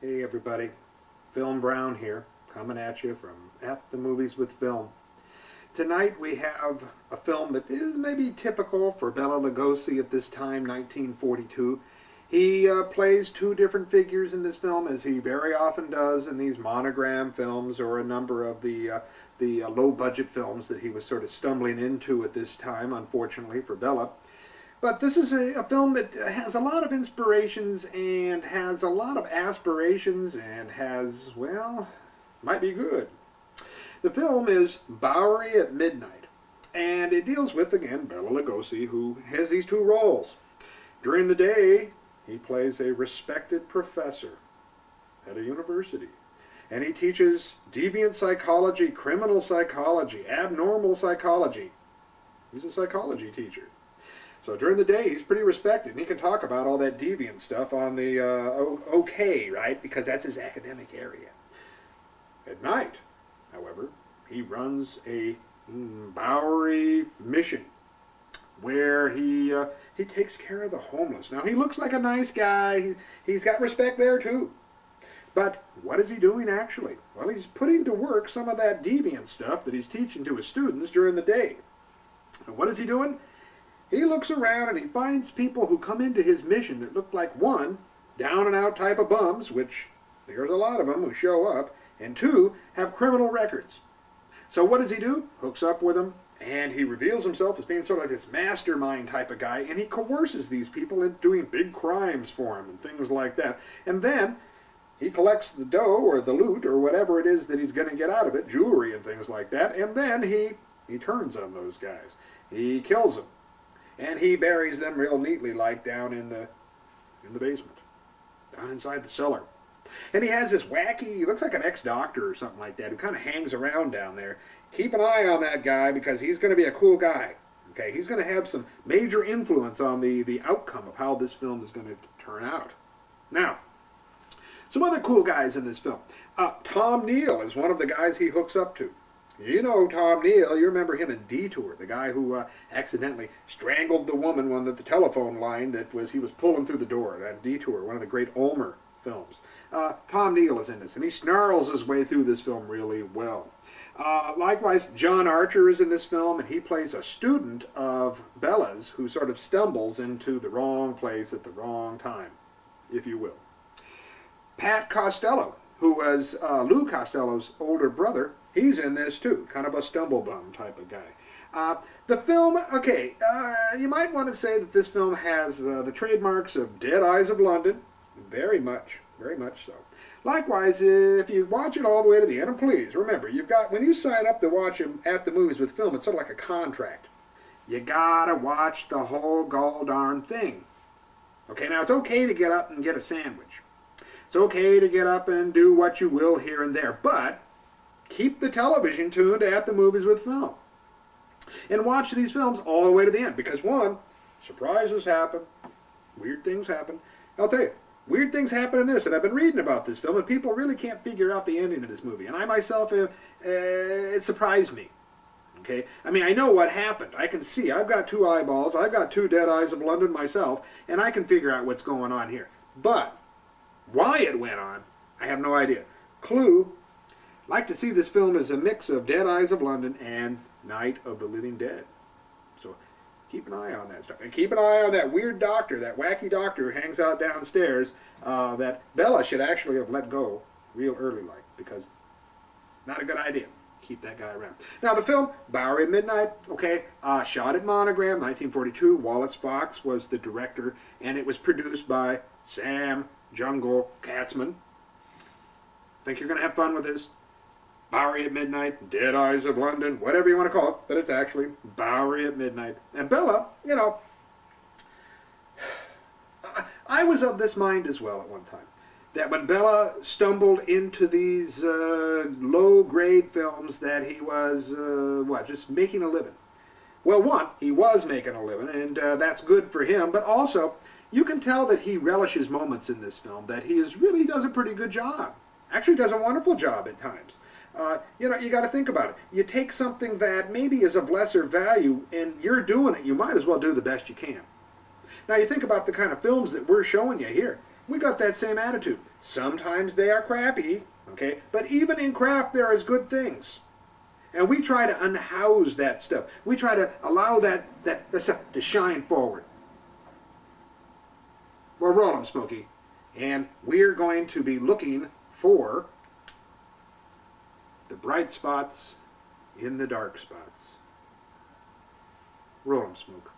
Hey everybody, Film Brown here, coming at you from At the Movies with Film. Tonight we have a film that is maybe typical for Bela Lugosi at this time, 1942. He plays two different figures in this film, as he very often does in these monogram films or a number of the low-budget films that he was sort of stumbling into at this time, unfortunately for Bela. But this is a film that has a lot of inspirations and has a lot of aspirations and has, well, might be good. The film is Bowery at Midnight, and it deals with, again, Bela Lugosi, who has these two roles. During the day, he plays a respected professor at a university, and he teaches deviant psychology, criminal psychology, abnormal psychology. He's a psychology teacher. So during the day, he's pretty respected, and he can talk about all that deviant stuff on the OK, right? Because that's his academic area. At night, however, he runs a Bowery mission where he takes care of the homeless. Now, he looks like a nice guy. He's got respect there, too. But what is he doing, actually? Well, he's putting to work some of that deviant stuff that he's teaching to his students during the day. And what is he doing? He looks around and he finds people who come into his mission that look like, one, down and out type of bums, which there's a lot of them who show up, and two, have criminal records. So what does he do? Hooks up with them, and he reveals himself as being sort of like this mastermind type of guy, and he coerces these people into doing big crimes for him and things like that. And then he collects the dough or the loot or whatever it is that he's going to get out of it, jewelry and things like that, and then he turns on those guys. He kills them. And he buries them real neatly, like down in the basement, down inside the cellar. And he has this wacky, he looks like an ex-doctor or something like that, who kind of hangs around down there. Keep an eye on that guy because he's going to be a cool guy. Okay, he's going to have some major influence on the outcome of how this film is going to turn out. Now, some other cool guys in this film. Tom Neal is one of the guys he hooks up to. You know Tom Neal, you remember him in Detour, the guy who accidentally strangled the woman on the telephone line he was pulling through the door, that Detour, one of the great Ulmer films. Tom Neal is in this, and he snarls his way through this film really well. Likewise, John Archer is in this film, and he plays a student of Bela's who sort of stumbles into the wrong place at the wrong time, if you will. Pat Costello, who was Lou Costello's older brother, he's in this too, kind of a stumblebum type of guy. The film, okay, you might want to say that this film has the trademarks of Dead Eyes of London, very much so. Likewise, if you watch it all the way to the end, and please remember, when you sign up to watch them at the movies with film, it's sort of like a contract. You gotta watch the whole gall darn thing. Okay, now it's okay to get up and get a sandwich. It's okay to get up and do what you will here and there, but keep the television tuned at the movies with film. And watch these films all the way to the end, because one, surprises happen, weird things happen. I'll tell you, weird things happen in this, and I've been reading about this film, and people really can't figure out the ending of this movie. And I myself, it surprised me. Okay, I mean, I know what happened. I can see. I've got two eyeballs. I've got two Dead Eyes of London myself, and I can figure out what's going on here. But why it went on, I have no idea. Clue, like to see this film as a mix of Dead Eyes of London and Night of the Living Dead. So keep an eye on that stuff. And keep an eye on that weird doctor, that wacky doctor who hangs out downstairs that Bela should actually have let go real early like, because not a good idea. Keep that guy around. Now the film, Bowery at Midnight, okay, shot at Monogram, 1942. Wallace Fox was the director, and it was produced by Sam Jungle Katzman. Think you're going to have fun with this? Bowery at Midnight, Dead Eyes of London, whatever you want to call it, but it's actually Bowery at Midnight. And Bela, you know, I was of this mind as well at one time, that when Bela stumbled into these low-grade films that he was, just making a living. Well, one, he was making a living, and that's good for him, but also, you can tell that he relishes moments in this film, that he really does a pretty good job. Actually does a wonderful job at times. You know, you got to think about it. You take something that maybe is of lesser value, and you're doing it. You might as well do the best you can. Now, you think about the kind of films that we're showing you here. We got that same attitude. Sometimes they are crappy, okay? But even in crap, there is good things. And we try to unhouse that stuff. We try to allow that stuff to shine forward. Well, roll 'em, Smokey. And we're going to be looking for the bright spots in the dark spots. Roll 'em, Smoke.